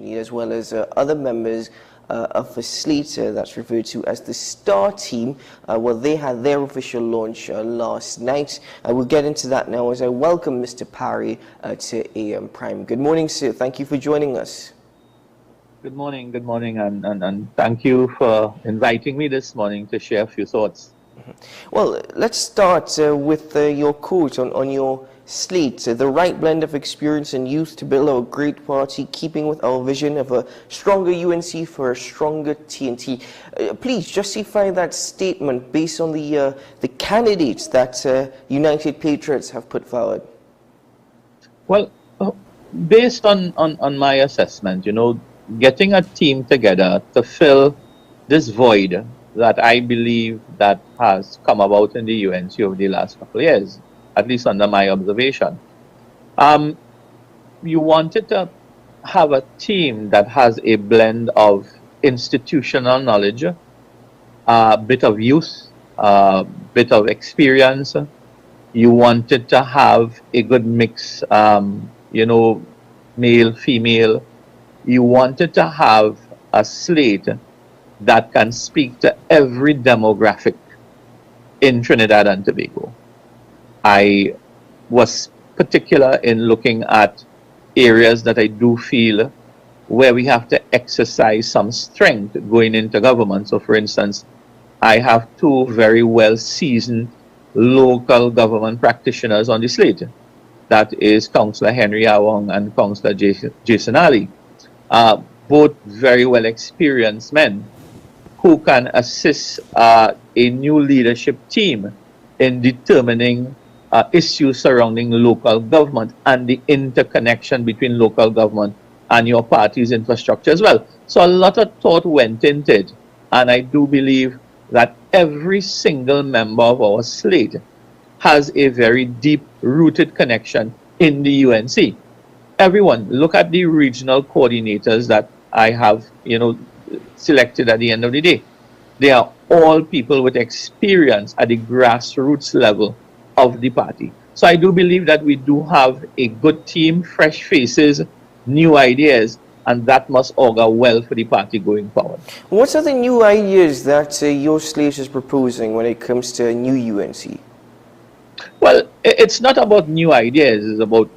Unit, as well as other members of a slate that's referred to as the Star Team. Well, they had their official launch last night. We'll get into that now as I welcome Mr. Paray to AM Prime. Good morning, sir. Thank you for joining us. Good morning, and thank you for inviting me this morning to share a few thoughts. Well, let's start with your quote on your slate, the right blend of experience and youth to build our great party, keeping with our vision of a stronger UNC for a stronger TNT. Please justify that statement based on the candidates that United Patriots have put forward. Well, based on my assessment, getting a team together to fill this void that I believe that has come about in the UNC over the last couple of years, at least under my observation. You wanted to have a team that has a blend of institutional knowledge, a bit of youth, a bit of experience. You wanted to have a good mix, male, female. You wanted to have a slate that can speak to every demographic in Trinidad and Tobago. I was particular in looking at areas that I do feel where we have to exercise some strength going into government. So, for instance, I have two very well seasoned local government practitioners on the slate. That is Councillor Henry Awong and Councillor Jason Ali. Both very well experienced men who can assist a new leadership team in determining issues surrounding local government and the interconnection between local government and your party's infrastructure as well. So a lot of thought went into it, and I do believe that every single member of our slate has a very deep-rooted connection in the UNC. Everyone, look at the regional coordinators that I have, selected at the end of the day. They are all people with experience at the grassroots level of the party. So I do believe that we do have a good team, fresh faces, new ideas, and that must augur well for the party going forward. What are the new ideas that your slate is proposing when it comes to a new UNC? Well, it's not about new ideas. It's about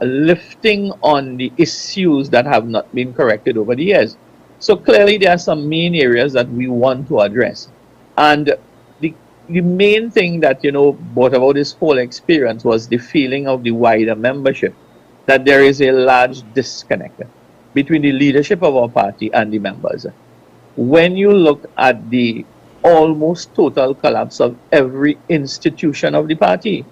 lifting on the issues that have not been corrected over the years. So clearly there are some main areas that we want to address. And the main thing that, brought about this whole experience was the feeling of the wider membership, that there is a large disconnect between the leadership of our party and the members. When you look at the almost total collapse of every institution of the party,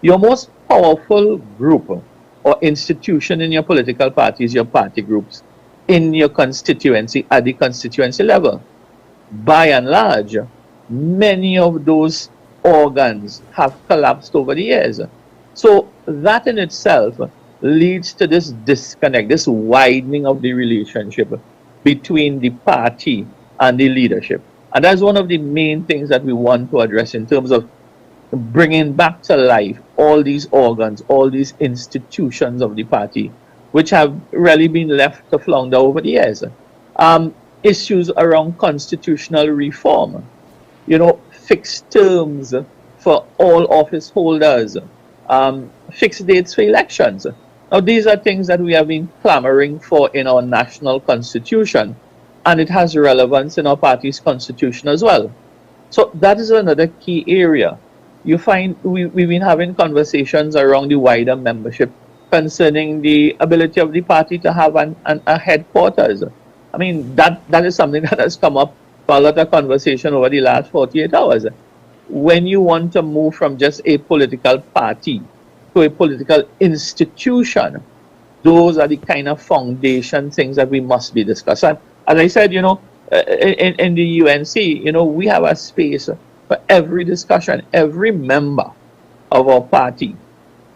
your most powerful group or institution in your political party is your party groups in your constituency at the constituency level. By and large, many of those organs have collapsed over the years. So that in itself leads to this disconnect, this widening of the relationship between the party and the leadership. And that's one of the main things that we want to address in terms of bringing back to life all these organs, all these institutions of the party, which have really been left to flounder over the years. Issues around constitutional reform, fixed terms for all office holders, fixed dates for elections. Now, these are things that we have been clamoring for in our national constitution, and it has relevance in our party's constitution as well. So that is another key area. You find we've been having conversations around the wider membership concerning the ability of the party to have a headquarters. I mean, that is something that has come up for a lot of conversation over the last 48 hours. When you want to move from just a political party to a political institution, those are the kind of foundation things that we must be discussing. As I said, in the UNC, we have a space for every discussion. Every member of our party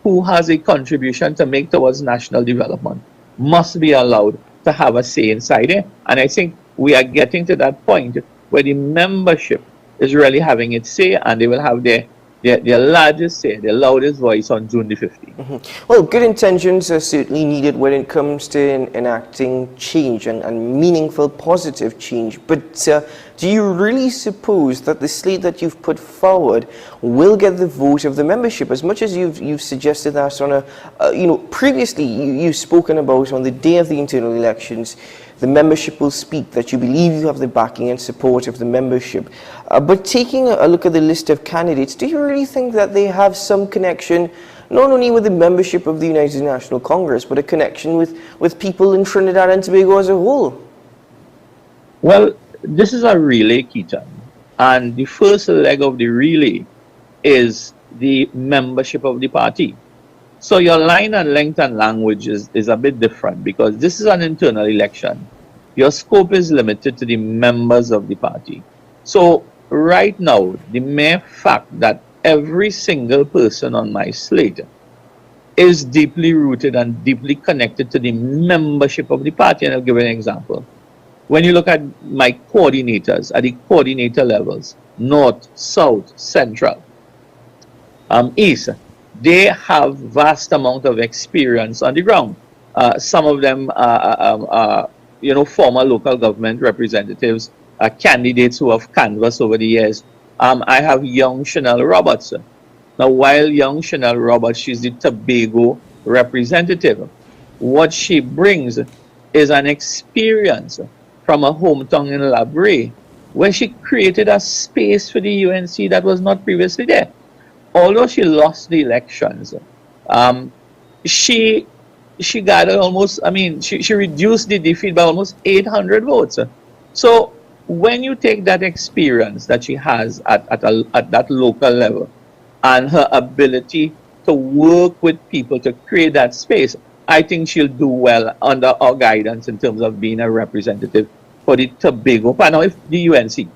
who has a contribution to make towards national development must be allowed to have a say inside it. And I think we are getting to that point where the membership is really having its say, and they will have their their largest say, their loudest voice on June the 15th. Well, good intentions are certainly needed when it comes to enacting change and meaningful positive change. But do you really suppose that the slate that you've put forward will get the vote of the membership? As much as you've suggested that on previously you've spoken about on the day of the internal elections, the membership will speak, that you believe you have the backing and support of the membership. But taking a look at the list of candidates, do you really think that they have some connection, not only with the membership of the United National Congress, but a connection with people in Trinidad and Tobago as a whole? Well, this is a relay, Keaton. And the first leg of the relay is the membership of the party. So your line and length and language is a bit different because this is an internal election. Your scope is limited to the members of the party. So right now, the mere fact that every single person on my slate is deeply rooted and deeply connected to the membership of the party. And I'll give you an example. When you look at my coordinators at the coordinator levels, North, South, Central, East, they have vast amount of experience on the ground. Some of them are former local government representatives, candidates who have canvassed over the years. I have young Chanel Roberts. Now, while young Chanel Roberts, she's the Tobago representative. What she brings is an experience from a hometown in Labray, where she created a space for the UNC that was not previously there. Although she lost the elections, she gathered almost, she reduced the defeat by almost 800 votes. So when you take that experience that she has at that local level and her ability to work with people to create that space, I think she'll do well under our guidance in terms of being a representative for the Tobago. But now if the UNC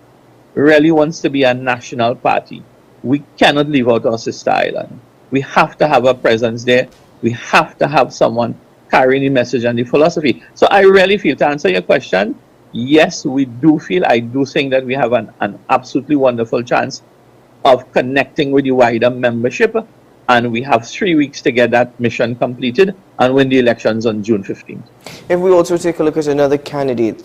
really wants to be a national party, we cannot leave out our sister island. We have to have a presence there. We have to have someone carrying the message and the philosophy. So I really feel, to answer your question, yes, I do think that we have an absolutely wonderful chance of connecting with the wider membership. And we have 3 weeks to get that mission completed and win the elections on June 15th. If we also take a look at another candidate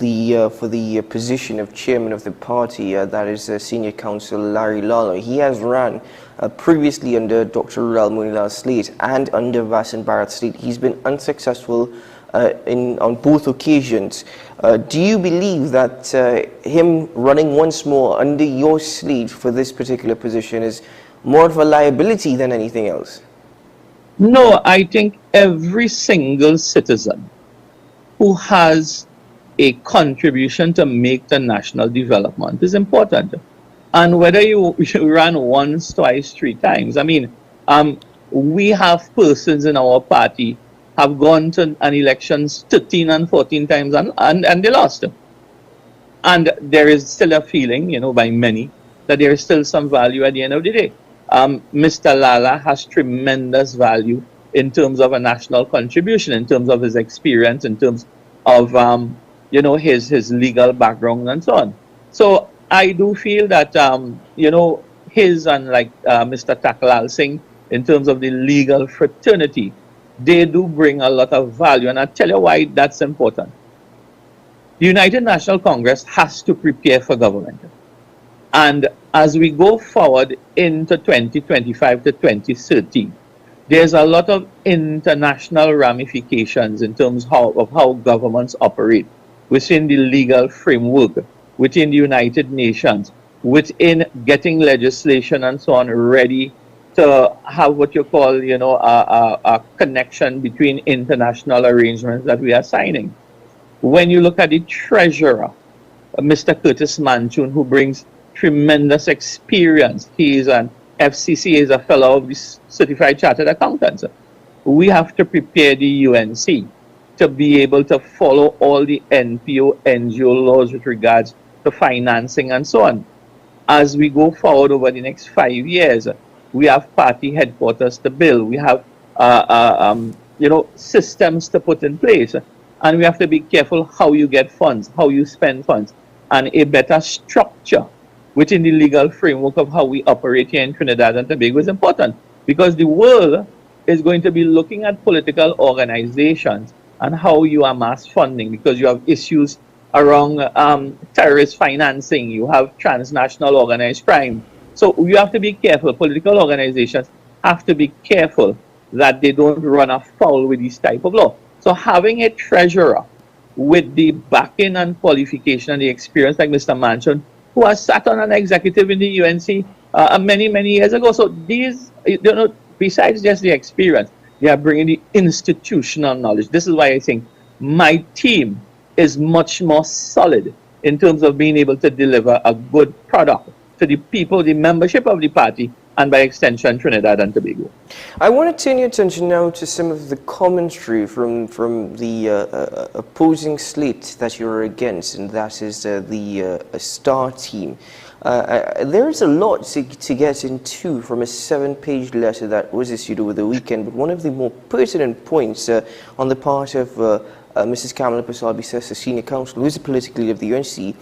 for the position of chairman of the party, that is Senior Counsel Larry Lawler. He has run previously under Dr. Rurel Munila's slate and under Vasan Barrett's slate. He's been unsuccessful on both occasions. Do you believe that him running once more under your slate for this particular position is more of a liability than anything else? No, I think every single citizen who has a contribution to make the national development is important. And whether you run once, twice, 3 times, we have persons in our party have gone to an elections 13 and 14 times and they lost. And there is still a feeling, by many, that there is still some value at the end of the day. Mr. Lala has tremendous value in terms of a national contribution, in terms of his experience, in terms of his legal background and so on. So I do feel that his and Mr. Taklal Singh, in terms of the legal fraternity, they do bring a lot of value, and I'll tell you why that's important. The United National Congress has to prepare for government. And as we go forward into 2025 to 2030, there's a lot of international ramifications in terms of how governments operate within the legal framework, within the United Nations, within getting legislation and so on ready to have what you call, a connection between international arrangements that we are signing. When you look at the treasurer, Mr. Curtis Manchun, who brings tremendous experience. He is an FCC, is a fellow of the Certified Chartered Accountants. We have to prepare the UNC to be able to follow all the NPO, NGO laws with regards to financing and so on. As we go forward over the next 5 years, we have party headquarters to build. We have systems to put in place. And we have to be careful how you get funds, how you spend funds, and a better structure within the legal framework of how we operate here in Trinidad and Tobago is important, because the world is going to be looking at political organizations and how you amass funding, because you have issues around terrorist financing, you have transnational organized crime. So you have to be careful. Political organizations have to be careful that they don't run afoul with this type of law. So having a treasurer with the backing and qualification and the experience like Mr. Manchon, who has sat on an executive in the UNC many, many years ago. So these, besides just the experience, they are bringing the institutional knowledge. This is why I think my team is much more solid in terms of being able to deliver a good product to the people, the membership of the party, and by extension, Trinidad and Tobago. I want to turn your attention now to some of the commentary from the opposing slate that you're against, and that is the Star team. There is a lot to get into from a 7-page letter that was issued over the weekend, but one of the more pertinent points on the part of Mrs. Kamala Prasad-Bissess, the senior counsel, who is the political leader of the UNC,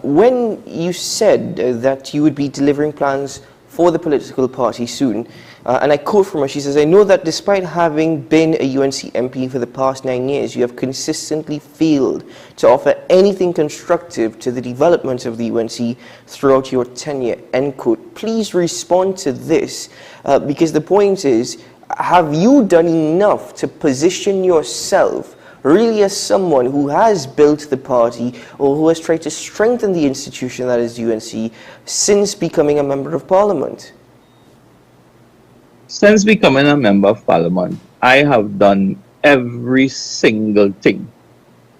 when you said that you would be delivering plans for the political party soon, and I quote from her, she says, "I know that despite having been a UNC MP for the past 9 years, you have consistently failed to offer anything constructive to the development of the UNC throughout your tenure," end quote. Please respond to this, because the point is, have you done enough to position yourself really as someone who has built the party or who has tried to strengthen the institution that is UNC since becoming a member of parliament? Since becoming a member of parliament, I have done every single thing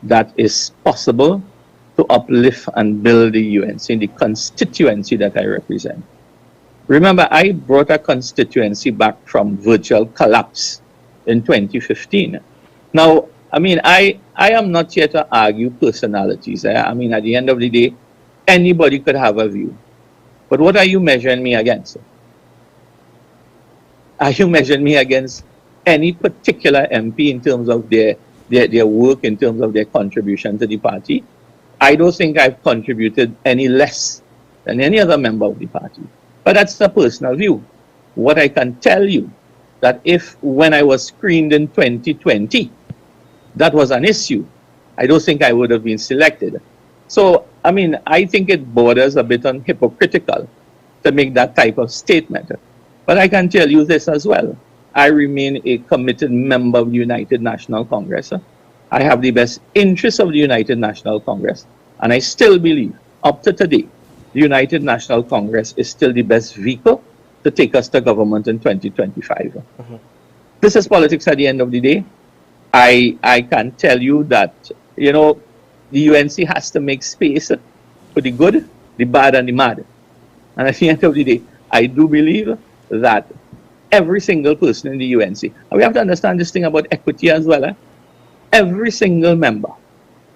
that is possible to uplift and build the UNC in the constituency that I represent. Remember, I brought a constituency back from virtual collapse in 2015. Now, I mean, I am not here to argue personalities. I mean, at the end of the day, anybody could have a view. But what are you measuring me against? Are you measuring me against any particular MP in terms of their work, in terms of their contribution to the party? I don't think I've contributed any less than any other member of the party. But that's a personal view. What I can tell you, that if when I was screened in 2020, that was an issue, I don't think I would have been selected. So, I mean, I think it borders a bit on hypocritical to make that type of statement. But I can tell you this as well. I remain a committed member of the United National Congress. I have the best interests of the United National Congress. And I still believe, up to today, the United National Congress is still the best vehicle to take us to government in 2025. This is politics at the end of the day. I can tell you that, you know, the UNC has to make space for the good, the bad, and the mad. And at the end of the day, I do believe that every single person in the UNC, and we have to understand this thing about equity as well, every single member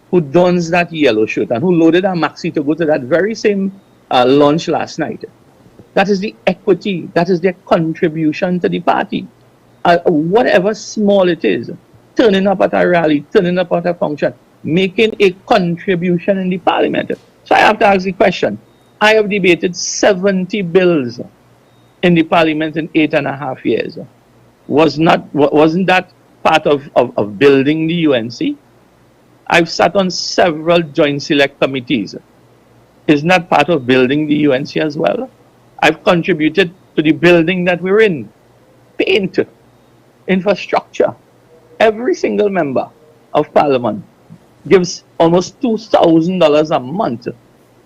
who dons that yellow shirt and who loaded a maxi to go to that very same lunch last night, that is the equity, that is their contribution to the party. Whatever small it is, turning up at a rally, turning up at a function, making a contribution in the parliament. So I have to ask the question, I have debated 70 bills in the parliament in 8.5 years. Wasn't that part of building the UNC? I've sat on several joint select committees. Isn't that part of building the UNC as well? I've contributed to the building that we're in. Paint, infrastructure. Every single member of parliament gives almost $2,000 a month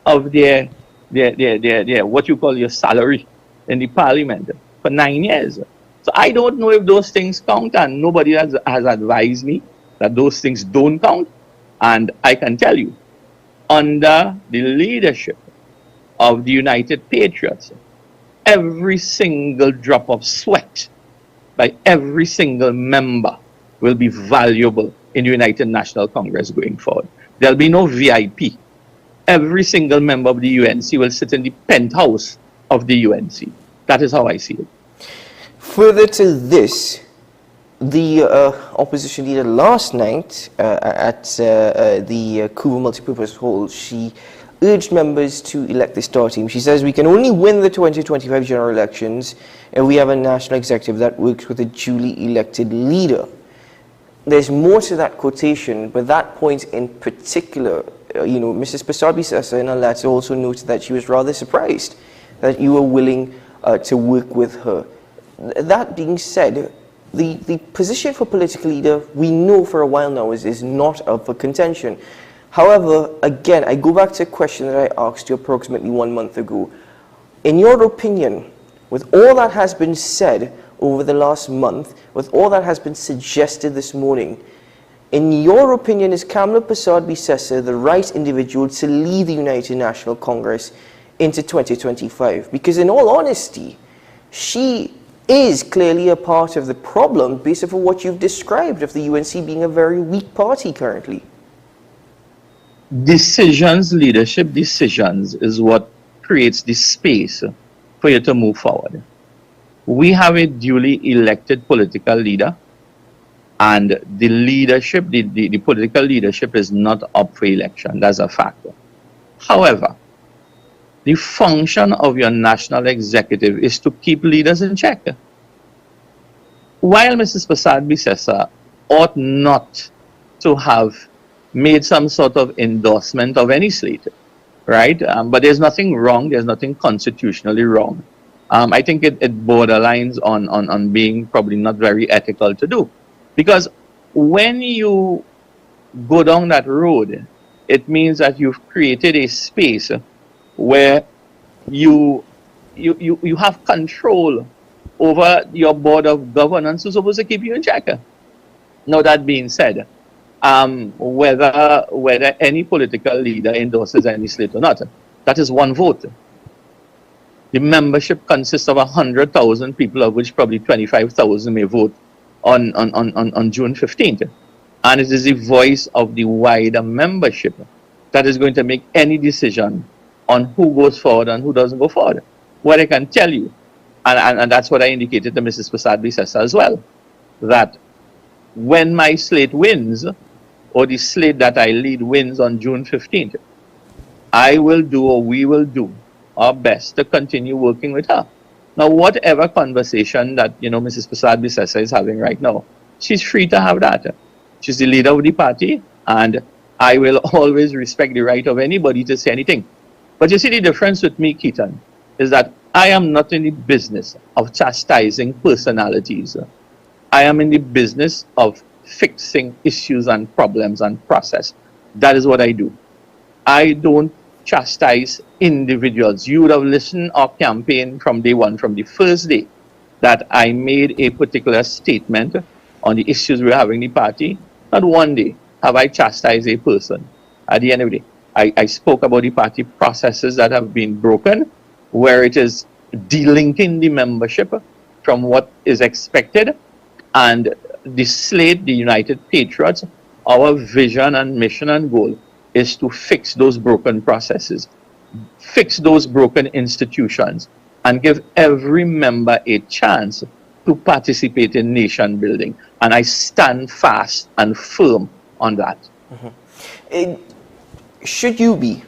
of their what you call your salary in the parliament for 9 years. So I don't know if those things count, and nobody has advised me that those things don't count. And I can tell you, under the leadership of the United Patriots, every single drop of sweat by every single member will be valuable in the United National Congress going forward. There'll be no VIP. Every single member of the UNC will sit in the penthouse of the UNC. That is how I see it. Further to this, the opposition leader last night at the Cuba Multipurpose Hall, she urged members to elect the star team. She says, we can only win the 2025 general elections if we have a national executive that works with a duly elected leader. There's more to that quotation, but that point in particular, Mrs. Prasad-Bissessar in her letter also noted that she was rather surprised that you were willing to work with her. That being said, the position for political leader, we know for a while now, is not up for contention. However, again, I go back to a question that I asked you approximately 1 month ago. In your opinion, with all that has been said over the last month, with all that has been suggested this morning, in your opinion, is Kamala Prasad-Bissessar the right individual to lead the United National Congress into 2025? Because in all honesty, she is clearly a part of the problem based on what you've described of the UNC being a very weak party currently. Leadership decisions is what creates the space for you to move forward. We have a duly elected political leader, and the leadership, the political leadership is not up for election. That's a fact. However, the function of your national executive is to keep leaders in check. While Mrs. Prasad-Bissessar ought not to have made some sort of endorsement of any slate, right? But there's nothing wrong, there's nothing constitutionally wrong. I think it borderlines on being probably not very ethical to do. Because when you go down that road, it means that you've created a space where you have control over your board of governance who's supposed to keep you in check. Now, that being said, whether any political leader endorses any slate or not, that is one vote. The membership consists of 100,000 people, of which probably 25,000 may vote on June 15th. And it is the voice of the wider membership that is going to make any decision on who goes forward and who doesn't go forward. What I can tell you, and that's what I indicated to Mrs. Prasad-Bissessar as well, that when my slate wins, or the slate that I lead wins on June 15th, I will do, or we will do our best to continue working with her. Now, whatever conversation that, Mrs. Prasad-Bissessar is having right now, she's free to have that. She's the leader of the party, and I will always respect the right of anybody to say anything. But you see, the difference with me, Keaton, is that I am not in the business of chastising personalities. I am in the business of fixing issues and problems and process. That is what I do. I don't chastise individuals. You would have listened our campaign from day one, from the first day that I made a particular statement on the issues we were having in the party. Not one day have I chastised a person. At the end of the day, I spoke about the party processes that have been broken, where it is delinking the membership from what is expected, and the slate, the United Patriots, our vision and mission and goal is to fix those broken processes, fix those broken institutions, and give every member a chance to participate in nation building. And I stand fast and firm on that. Should you be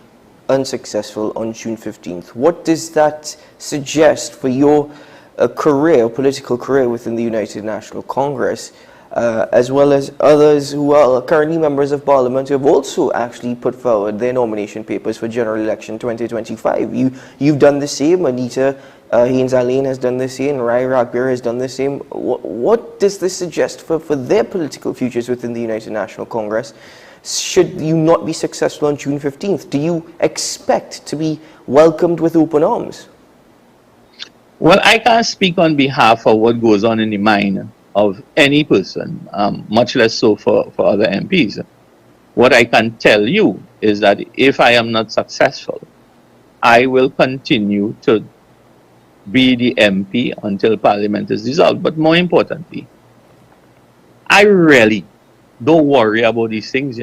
unsuccessful on June 15th, what does that suggest for your political career within the United National Congress, as well as others who are currently members of Parliament who have also actually put forward their nomination papers for General Election 2025? You've done the same. Anita Haynes-Alleyne has done the same. Rai Ragbir has done the same. What does this suggest for their political futures within the United National Congress? Should you not be successful on June 15th, do you expect to be welcomed with open arms? Well, I can't speak on behalf of what goes on in the mind of any person, much less so for other MPs. What I can tell you is that if I am not successful, I will continue to be the MP until Parliament is dissolved. But more importantly, I really don't worry about these things,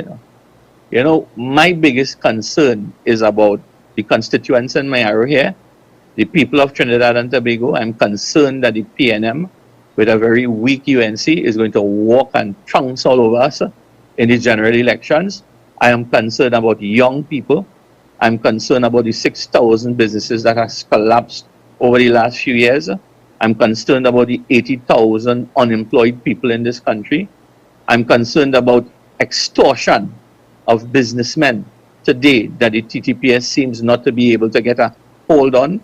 my biggest concern is about the constituents in my area here, the people of Trinidad and Tobago. I'm concerned that the PNM, with a very weak UNC, is going to walk and trounce all over us in the general elections. I am concerned about young people I'm concerned about the 6,000 businesses that has collapsed over the last few years. I'm concerned about the 80,000 unemployed people in this country. I'm concerned about extortion of businessmen today that the TTPS seems not to be able to get a hold on.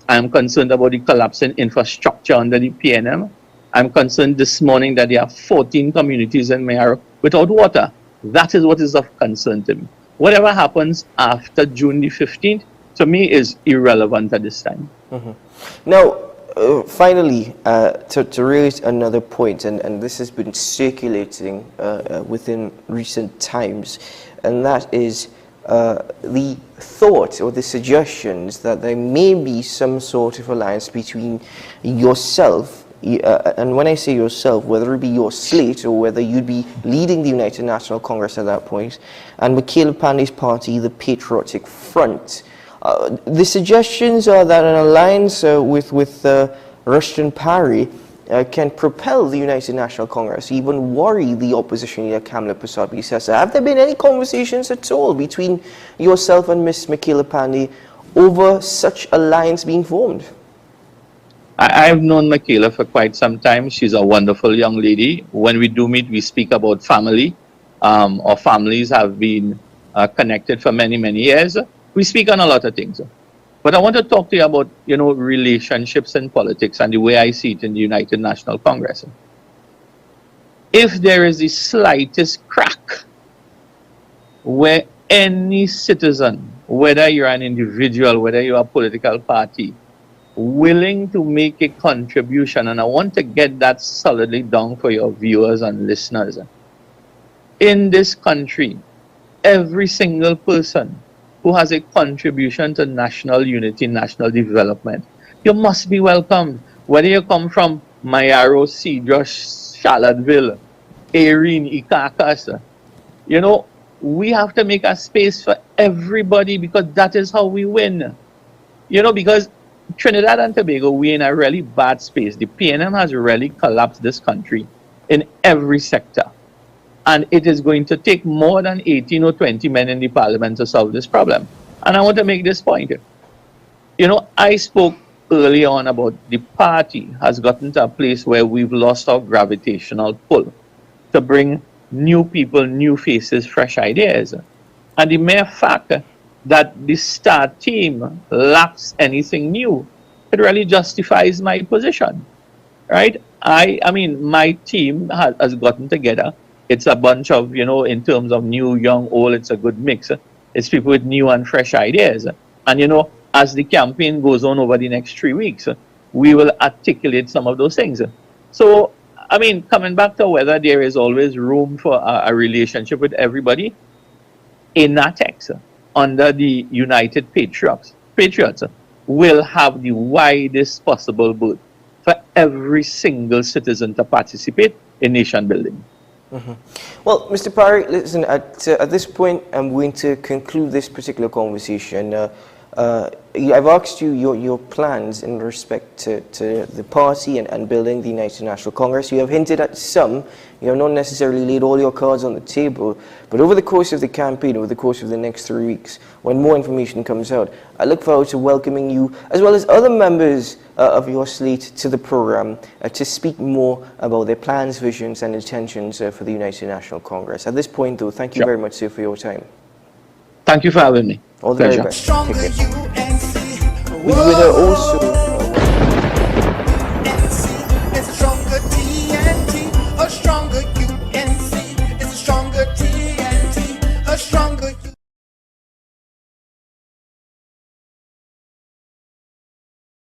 I'm concerned about the collapse in infrastructure under the PNM. I'm concerned this morning that there are 14 communities in Mayaro without water. That is what is of concern to me. Whatever happens after June the 15th, to me, is irrelevant at this time. Now, finally, to raise another point, and this has been circulating within recent times, and that is the thought or the suggestions that there may be some sort of alliance between yourself, and when I say yourself, whether it be your slate or whether you'd be leading the United National Congress at that point, and Michaela Pandey's party, the Patriotic Front. The suggestions are that an alliance with Rushton Paray can propel the United National Congress, even worry the opposition leader Kamala Persad-Bissessar. Have there been any conversations at all between yourself and Ms. Michaela Pandey over such alliance being formed? I've known Michaela for quite some time. She's a wonderful young lady. When we do meet, we speak about family. Our families have been connected for many, many years. We speak on a lot of things. But I want to talk to you about, relationships in politics and the way I see it in the United National Congress. If there is the slightest crack where any citizen, whether you're an individual, whether you're a political party, willing to make a contribution, and I want to get that solidly down for your viewers and listeners. In this country, every single person who has a contribution to national unity, national development, you must be welcomed. Whether you come from Mayaro, Cedar, Charlottesville, Erin, Ikakas, we have to make a space for everybody, because that is how we win. Because Trinidad and Tobago, we're in a really bad space. The PNM has really collapsed this country in every sector. And it is going to take more than 18 or 20 men in the parliament to solve this problem. And I want to make this point. I spoke earlier on about the party has gotten to a place where we've lost our gravitational pull to bring new people, new faces, fresh ideas. And the mere fact that the star team lacks anything new, it really justifies my position, right? I mean, my team has gotten together. It's a bunch of, in terms of new, young, old, it's a good mix. It's people with new and fresh ideas. And, as the campaign goes on over the next 3 weeks, we will articulate some of those things. So, I mean, coming back to whether there is always room for a relationship with everybody, in NATEX, under the United Patriots, will have the widest possible berth for every single citizen to participate in nation building. Well, Mr. Paray, listen, at this point, I'm going to conclude this particular conversation. I've asked you your plans in respect to the party and building the United National Congress. You have hinted at some. You have not necessarily laid all your cards on the table. But over the course of the campaign, over the course of the next 3 weeks, when more information comes out, I look forward to welcoming you, as well as other members of your slate, to the program to speak more about their plans, visions, and intentions for the United National Congress. At this point, though, thank you very much, sir, for your time. Thank you for having me. All the very best. Take care. We would also